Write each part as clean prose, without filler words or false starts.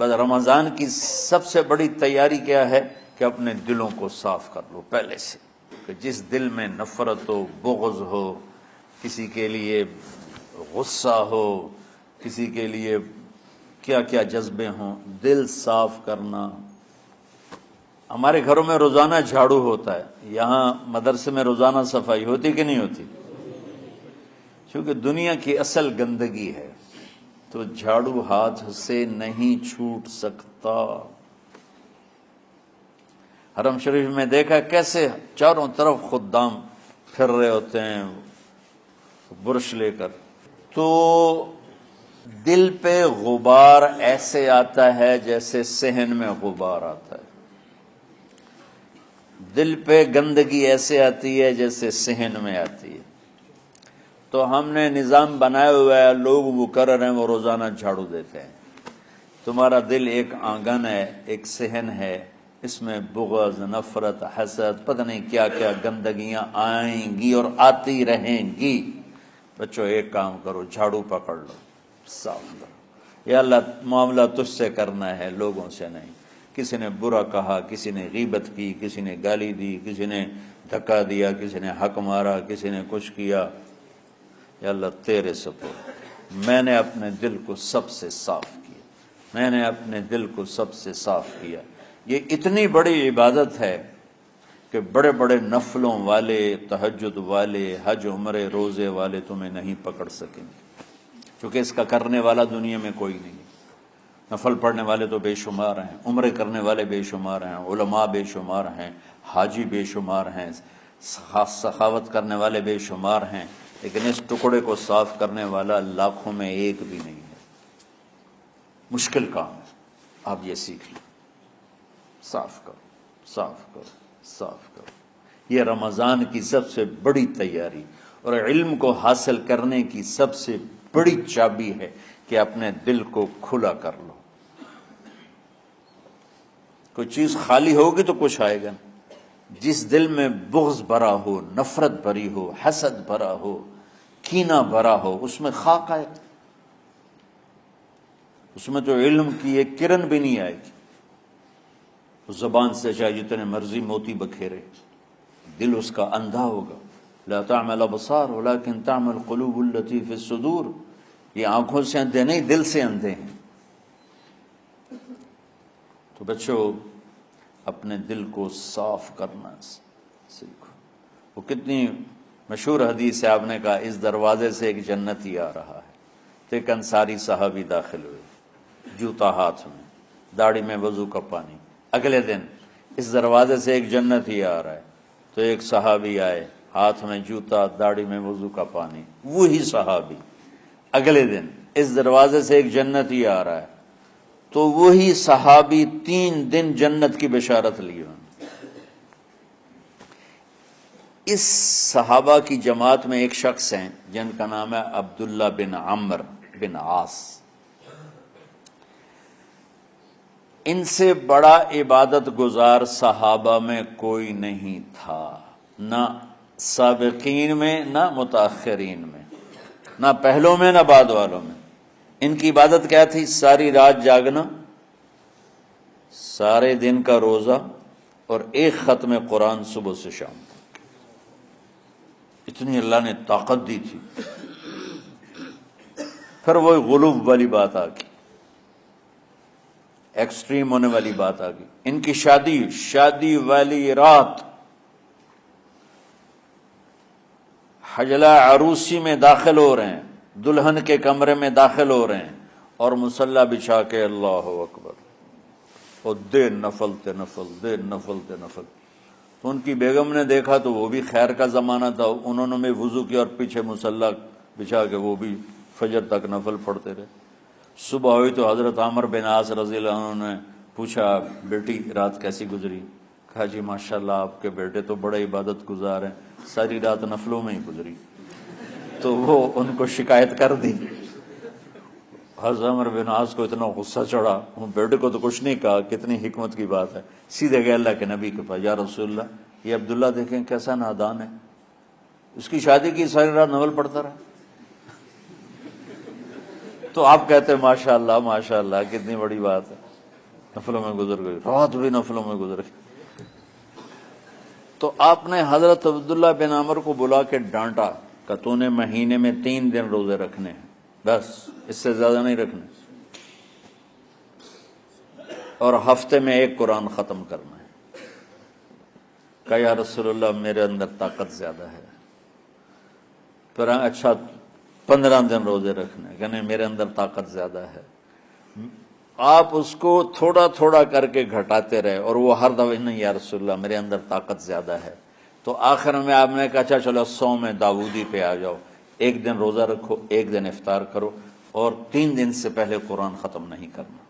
بس رمضان کی سب سے بڑی تیاری کیا ہے کہ اپنے دلوں کو صاف کر لو پہلے سے، کہ جس دل میں نفرت ہو، بغض ہو، کسی کے لیے غصہ ہو، کسی کے لیے کیا کیا جذبے ہوں، دل صاف کرنا۔ ہمارے گھروں میں روزانہ جھاڑو ہوتا ہے، یہاں مدرسے میں روزانہ صفائی ہوتی کہ نہیں ہوتی؟ کیونکہ دنیا کی اصل گندگی ہے تو جھاڑو ہاتھ سے نہیں چھوٹ سکتا۔ حرم شریف میں دیکھا کیسے چاروں طرف خدام پھر رہے ہوتے ہیں برش لے کر، تو دل پہ غبار ایسے آتا ہے جیسے صحن میں غبار آتا ہے، دل پہ گندگی ایسے آتی ہے جیسے صحن میں آتی ہے۔ تو ہم نے نظام بنایا ہوا ہے، لوگ وہ کر رہے ہیں، وہ روزانہ جھاڑو دیتے ہیں۔ تمہارا دل ایک آنگن ہے، ایک صحن ہے، اس میں بغض، نفرت، حسد، پتہ نہیں کیا کیا گندگیاں آئیں گی اور آتی رہیں گی۔ بچوں ایک کام کرو، جھاڑو پکڑ لو، صاف کرو۔ یا اللہ معاملہ تجھ سے کرنا ہے، لوگوں سے نہیں۔ کسی نے برا کہا، کسی نے غیبت کی، کسی نے گالی دی، کسی نے دھکا دیا، کسی نے حق مارا، کسی نے کچھ کیا، یا اللہ تیرے سپرد میں نے اپنے دل کو سب سے صاف کیا، میں نے اپنے دل کو سب سے صاف کیا۔ یہ اتنی بڑی عبادت ہے کہ بڑے بڑے نفلوں والے، تہجد والے، حج عمرے روزے والے تمہیں نہیں پکڑ سکیں گے، کیونکہ اس کا کرنے والا دنیا میں کوئی نہیں۔ نفل پڑھنے والے تو بے شمار ہیں، عمرے کرنے والے بے شمار ہیں، علماء بے شمار ہیں، حاجی بے شمار ہیں، سخاوت کرنے والے بے شمار ہیں، لیکن اس ٹکڑے کو صاف کرنے والا لاکھوں میں ایک بھی نہیں ہے۔ مشکل کام ہے، آپ یہ سیکھ لیں، صاف کرو، صاف کرو، صاف کرو۔ یہ رمضان کی سب سے بڑی تیاری اور علم کو حاصل کرنے کی سب سے بڑی چابی ہے کہ اپنے دل کو کھلا کر لو۔ کوئی چیز خالی ہوگی تو کچھ آئے گا۔ جس دل میں بغض بھرا ہو، نفرت بھری ہو، حسد بھرا ہو، کینہ بھرا ہو، اس میں خاک آئے گا، اس میں تو علم کی ایک کرن بھی نہیں آئے گی۔ اس زبان سے چاہے جتنے مرضی موتی بکھیرے، دل اس کا اندھا ہوگا۔ لا تعمل ابصار ولكن تعمل قلوب التي في الصدور۔ یہ آنکھوں سے اندھے نہیں، دل سے اندھے ہیں۔ تو بچوں اپنے دل کو صاف کرنا سیکھو۔ وہ کتنی مشہور حدیث ہے، آپ نے کہا اس دروازے سے ایک جنتی آ رہا ہے، تو ایک انصاری صحابی داخل ہوئے، جوتا ہاتھ میں، داڑھی میں وضو کا پانی۔ اگلے دن اس دروازے سے ایک جنتی آ رہا ہے، تو ایک صحابی آئے، ہاتھ میں جوتا، داڑھی میں وضو کا پانی، وہی صحابی۔ اگلے دن اس دروازے سے ایک جنتی آ رہا ہے، تو وہی صحابی 3 دن جنت کی بشارت لی انہوں نے۔ اس صحابہ کی جماعت میں ایک شخص ہیں جن کا نام ہے عبداللہ بن عمرو بن عاص۔ ان سے بڑا عبادت گزار صحابہ میں کوئی نہیں تھا، نہ سابقین میں، نہ متاخرین میں، نہ پہلوں میں، نہ بعد والوں میں۔ ان کی عبادت کیا تھی؟ ساری رات جاگنا، سارے دن کا روزہ، اور ایک ختم قرآن صبح سے شام تک۔ اتنی اللہ نے طاقت دی تھی۔ پھر وہی غلوب والی بات آ گئی، ایکسٹریم ہونے والی بات آ گئی۔ ان کی شادی والی رات حجلہ عروسی میں داخل ہو رہے ہیں، دلہن کے کمرے میں داخل ہو رہے ہیں، اور مصلی بچھا کے اللہ اکبر، اور دن نفل تے نفل، دن نفل تے نفل۔ تو ان کی بیگم نے دیکھا تو وہ بھی خیر کا زمانہ تھا، انہوں نے بھی وضو کیا اور پیچھے مصلی بچھا کے وہ بھی فجر تک نفل پڑھتے رہے۔ صبح ہوئی تو حضرت عمرو بن عاص رضی اللہ عنہ نے پوچھا، بیٹی رات کیسی گزری؟ کہا جی ماشاءاللہ آپ کے بیٹے تو بڑے عبادت گزار ہیں، ساری رات نفلوں میں ہی گزری۔ تو وہ ان کو شکایت کر دی۔ حضرت عمرو بن عاص کو اتنا غصہ چڑھا، وہ بیٹے کو تو کچھ نہیں کہا، کتنی حکمت کی بات ہے، سیدھے گئے اللہ کے نبی کے پاس، یا رسول اللہ یہ عبداللہ دیکھیں کیسا نادان ہے، اس کی شادی کی ساری رات نفل پڑھتا رہا۔ تو آپ کہتے ہیں ماشاءاللہ ماشاءاللہ کتنی بڑی بات ہے، نفلوں میں گزر گئی، رات بھی نفلوں میں گزر گئی۔ تو آپ نے حضرت عبداللہ بن عمر کو بلا کے ڈانٹا کہ تو نے مہینے میں 3 دن روزے رکھنے ہیں، بس اس سے زیادہ نہیں رکھنے، اور ہفتے میں 1 قرآن ختم کرنا ہے۔ کہا یا رسول اللہ میرے اندر طاقت زیادہ ہے۔ پھر اچھا 15 دن روزے رکھنے، کہ نہیں میرے اندر طاقت زیادہ ہے۔ آپ اس کو تھوڑا تھوڑا کر کے گھٹاتے رہے، اور وہ ہر دفعہ نہیں یا رسول اللہ میرے اندر طاقت زیادہ ہے۔ تو آخر میں آپ نے کہا اچھا چلو 100 میں داؤدی پہ آ جاؤ، 1 دن روزہ رکھو، 1 دن افطار کرو، اور 3 دن سے پہلے قرآن ختم نہیں کرنا۔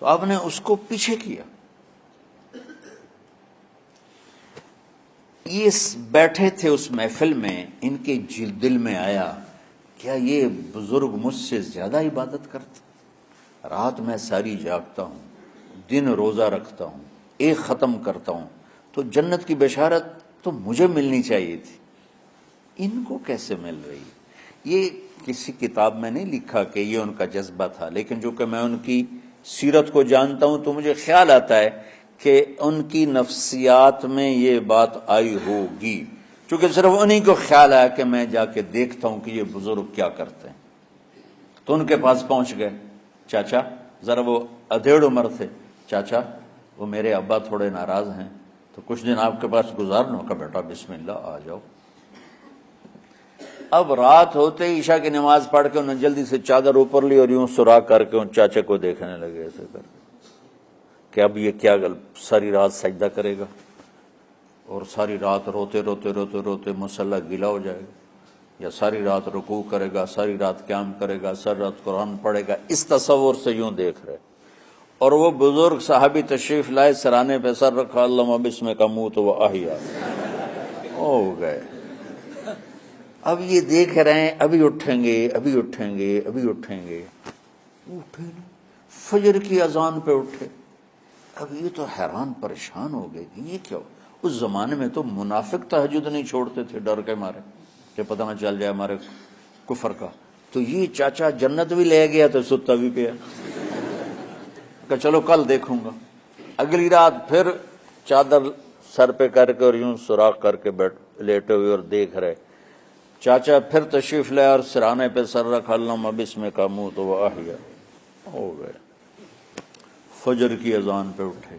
تو آپ نے اس کو پیچھے کیا۔ یہ بیٹھے تھے اس محفل میں، ان کے دل میں آیا کیا یہ بزرگ مجھ سے زیادہ عبادت کرتے؟ رات میں ساری جاگتا ہوں، دن روزہ رکھتا ہوں، 1 ختم کرتا ہوں، تو جنت کی بشارت تو مجھے ملنی چاہیے تھی، ان کو کیسے مل رہی؟ یہ کسی کتاب میں نہیں لکھا کہ یہ ان کا جذبہ تھا، لیکن جو کہ میں ان کی سیرت کو جانتا ہوں تو مجھے خیال آتا ہے کہ ان کی نفسیات میں یہ بات آئی ہوگی، چونکہ صرف انہی کو خیال آیا کہ میں جا کے دیکھتا ہوں کہ یہ بزرگ کیا کرتے ہیں۔ تو ان کے پاس پہنچ گئے، چاچا ذرا، وہ ادھیڑ عمر تھے، چاچا وہ میرے ابا تھوڑے ناراض ہیں، تو کچھ دن آپ کے پاس گزارنا کا، بیٹا بسم اللہ آ جاؤ۔ اب رات ہوتے ہی عشاء کی نماز پڑھ کے انہوں نے جلدی سے چادر اوپر لی اور یوں سراغ کر کے ان چاچے کو دیکھنے لگے ایسے کر کہ اب یہ کیا ساری رات سجدہ کرے گا، اور ساری رات روتے روتے روتے روتے مصلی گیلا ہو جائے گا، یا ساری رات رکوع کرے گا، ساری رات قیام کرے گا، ساری رات قرآن پڑھے گا، اس تصور سے یوں دیکھ رہے۔ اور وہ بزرگ صحابی تشریف لائے، سرانے پہ سر رکھا، اللہم بسمک اموت و احیا، ہو گئے۔ اب یہ دیکھ رہے ہیں ابھی اٹھیں گے، ابھی اٹھیں گے، ابھی اٹھیں گے، اٹھے نہیں، فجر کی اذان پہ اٹھے۔ اب یہ تو حیران پریشان ہو گئے کہ یہ کیا ہو؟ اس زمانے میں تو منافق تہجد نہیں چھوڑتے تھے ڈر کے مارے کہ پتہ نہ چل جائے ہمارے کفر کا، تو یہ چاچا جنت بھی لے گیا تو ستا بھی پیا کہ چلو کل دیکھوں گا۔ اگلی رات پھر چادر سر پہ کر کے اور یوں سوراخ کر کے لیٹے ہوئے اور دیکھ رہے، چاچا پھر تشریف لے اور سرانے پہ سر رکھا، اللہم بسمک اموت و احیا، ہو گئے۔ فجر کی اذان پہ اٹھے،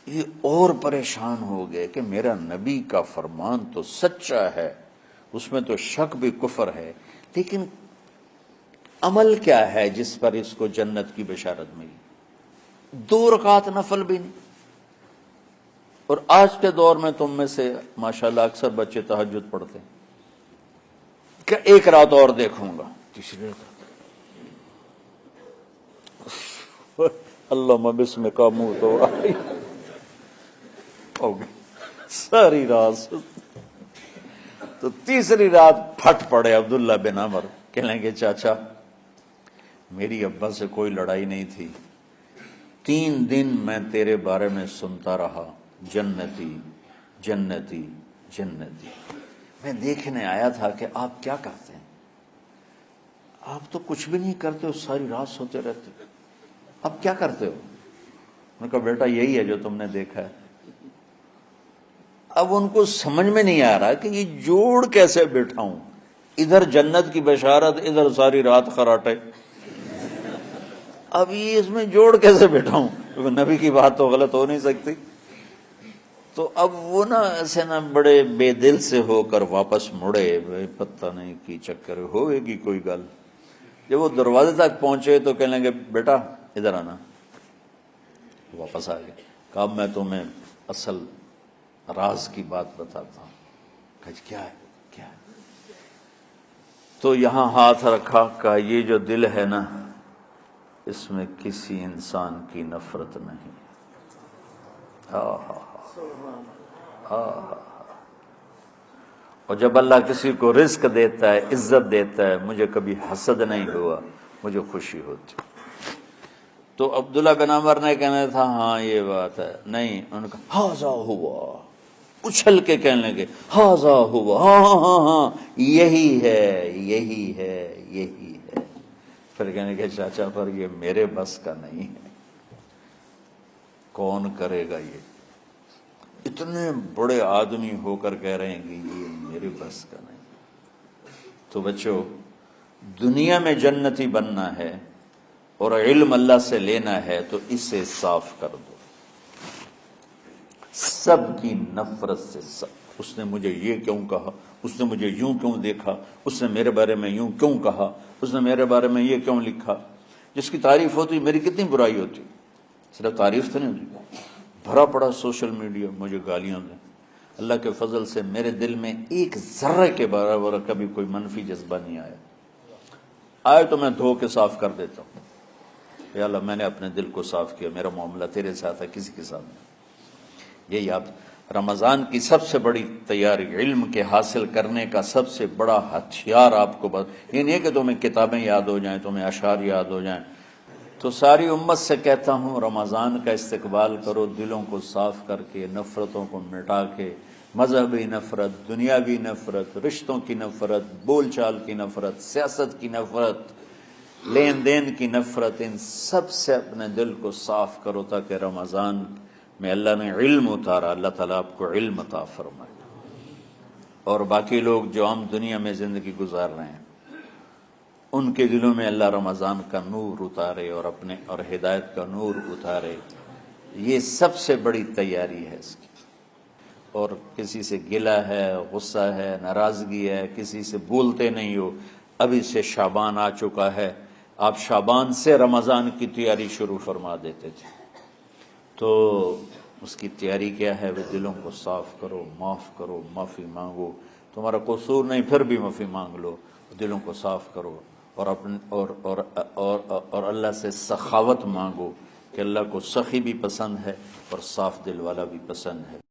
یہ اور پریشان ہو گئے کہ میرا نبی کا فرمان تو سچا ہے، اس میں تو شک بھی کفر ہے، لیکن عمل کیا ہے جس پر اس کو جنت کی بشارت ملی؟ 2 رکعت نفل بھی نہیں۔ اور آج کے دور میں تم میں سے ماشاءاللہ اکثر بچے تہجد پڑھتے ہیں کہ 1 رات اور دیکھوں گا، تیسری رات اللہم بسمک اموت و احیا، ہو گئی ساری رات۔ تو تیسری رات پھٹ پڑے عبداللہ بن عمر، کہنے گے چاچا میری ابا سے کوئی لڑائی نہیں تھی، 3 دن میں تیرے بارے میں سنتا رہا، جنتی جنتی جنتی، میں دیکھنے آیا تھا کہ آپ کیا کرتے ہیں، آپ تو کچھ بھی نہیں کرتے ہو، ساری رات سوتے رہتے ہو، اب کیا کرتے ہو؟ میں نے کہا بیٹا یہی ہے جو تم نے دیکھا ہے۔ اب ان کو سمجھ میں نہیں آ رہا کہ یہ جوڑ کیسے بٹھاؤں، ادھر جنت کی بشارت، ادھر ساری رات خراٹے، اب یہ اس میں جوڑ کیسے بٹھاؤں، کیونکہ نبی کی بات تو غلط ہو نہیں سکتی۔ تو اب وہ نا ایسے نا بڑے بے دل سے ہو کر واپس مڑے، پتہ نہیں کی چکر ہوئے گی کوئی گل۔ جب وہ دروازے تک پہنچے تو کہنے لگے بیٹا ادھر آنا، واپس آ گئے۔ کہا میں تمہیں اصل راز کی بات بتاتا ہوں۔ کہا کیا ہے کیا ہے؟ تو یہاں ہاتھ رکھا، کہا یہ جو دل ہے نا اس میں کسی انسان کی نفرت نہیں۔ اور جب اللہ کسی کو رزق دیتا ہے، عزت دیتا ہے، مجھے کبھی حسد نہیں ہوا، مجھے خوشی ہوتی۔ تو عبداللہ بن عمر نے کہنا تھا ہاں یہ بات ہے، نہیں، انہوں نے کہا ہاذا ہوا، اچھل کے کہنے لگے ہاذا ہوا، ہاں ہاں ہاں ہاں یہی ہے یہی ہے یہی ہے۔ پھر کہنے کہ چاچا پر یہ میرے بس کا نہیں ہے، کون کرے گا یہ؟ اتنے بڑے آدمی ہو کر کہہ رہے ہیں کہ یہ میرے بس کا نہیں۔ تو بچوں، دنیا میں جنتی بننا ہے اور علم اللہ سے لینا ہے تو اسے صاف کر دو، سب کی نفرت سے۔ سب، اس نے مجھے یہ کیوں کہا، اس نے مجھے یوں کیوں دیکھا، اس نے میرے بارے میں یوں کیوں کہا، اس نے میرے بارے میں یہ کیوں لکھا۔ جس کی تعریف ہوتی میری کتنی برائی ہوتی، صرف تعریف تو نہیں ہوتی، بھرا پڑا سوشل میڈیا مجھے گالیاں دیں۔ اللہ کے فضل سے میرے دل میں ایک ذرے کے برابر کبھی کوئی منفی جذبہ نہیں آیا، آئے تو میں دھو کے صاف کر دیتا ہوں، یا اللہ میں نے اپنے دل کو صاف کیا، میرا معاملہ تیرے ساتھ ہے، کسی کے ساتھ نہیں۔ یہی آپ رمضان کی سب سے بڑی تیاری، علم کے حاصل کرنے کا سب سے بڑا ہتھیار آپ کو یہ نہیں ہے کہ تمہیں کتابیں یاد ہو جائیں، تمہیں اشعار یاد ہو جائیں۔ تو ساری امت سے کہتا ہوں رمضان کا استقبال کرو، دلوں کو صاف کر کے، نفرتوں کو مٹا کے، مذہبی نفرت، دنیاوی نفرت، رشتوں کی نفرت، بول چال کی نفرت، سیاست کی نفرت، لین دین کی نفرت، ان سب سے اپنے دل کو صاف کرو تاکہ رمضان میں اللہ نے علم اتارا، اللہ تعالیٰ آپ کو علم عطا فرمائے، اور باقی لوگ جو عام دنیا میں زندگی گزار رہے ہیں ان کے دلوں میں اللہ رمضان کا نور اتارے اور ہدایت کا نور اتارے۔ یہ سب سے بڑی تیاری ہے اس کی۔ اور کسی سے گلہ ہے، غصہ ہے، ناراضگی ہے، کسی سے بولتے نہیں ہو، ابھی سے شعبان آ چکا ہے، آپ شعبان سے رمضان کی تیاری شروع فرما دیتے تھے، تو اس کی تیاری کیا ہے؟ وہ دلوں کو صاف کرو، معاف کرو، معافی مانگو، تمہارا قصور نہیں پھر بھی معافی مانگ لو، دلوں کو صاف کرو، اور اللہ سے سخاوت مانگو کہ اللہ کو سخی بھی پسند ہے اور صاف دل والا بھی پسند ہے۔